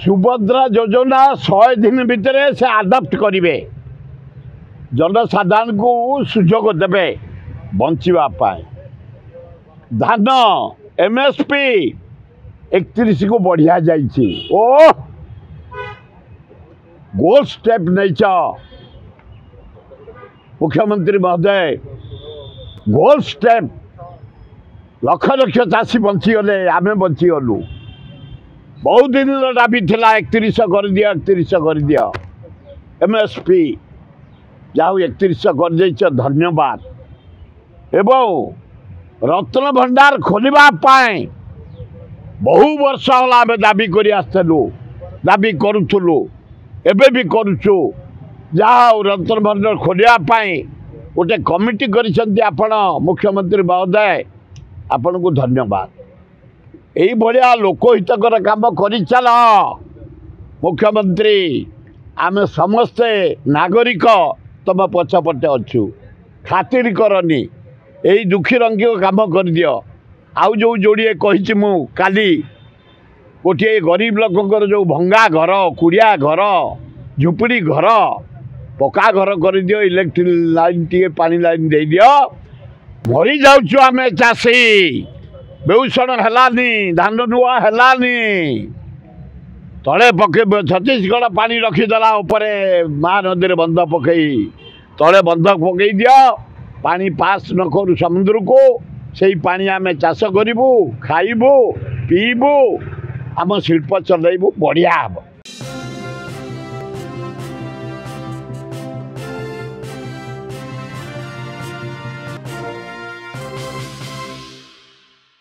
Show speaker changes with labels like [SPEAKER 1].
[SPEAKER 1] सुभद्रा योजना 100 दिन भितर से आडप्ट करेंगे जनसाधारण को सुजोग देवे बचापी धान एमएसपी 31 को बढ़िया जाइए ओ गोल स्टेप नहीं मुख्यमंत्री महोदय गोल स्टेप लक्ष लक्ष चाषी बंचीगले आम बंचीगलु बहुत दिन दाबी थिला 31 कर दिया 31 कर दिया एमएसपी जाऊ 31 कर देछ धन्यवाद एवं रत्न भंडार खोलिबा पाए बहु वर्ष होला आम दाबी करि आस्तलु दाबी करूथुलु एबे भी करूछु जाऊ रत्न भंडार खोलिबा पाए गोटे कमिटी करिसंती आपण मुख्यमंत्री महोदय आपण को धन्यवाद यही भाया लोकहितकर काम कर चल मुख्यमंत्री आम समस्ते नागरिक तुम पछपटे अच्छु खातिर करनी यही दुखी रंगी काम कर दियो आउ जो जोड़े कही मु काली गोटे गरीब लोक जो भंगा घर कुड़िया घर झुपड़ी घर पक्का घर कर दियो इलेक्ट्रिक लाइन टे पानी लाइन दे दियो मरी जाऊँ आम चाषी बेउषण हेलानी धान नुआ हेलानी तले पके छत्तीसगढ़ पानी रखीदेला उपरे महानदी बंध पकई तले बंध पकई दियो पानी पास न करू समुद्र को से पानी आम चाष करूँ खाइबू पीबू आम शिल्प चलैबू बढ़िया हम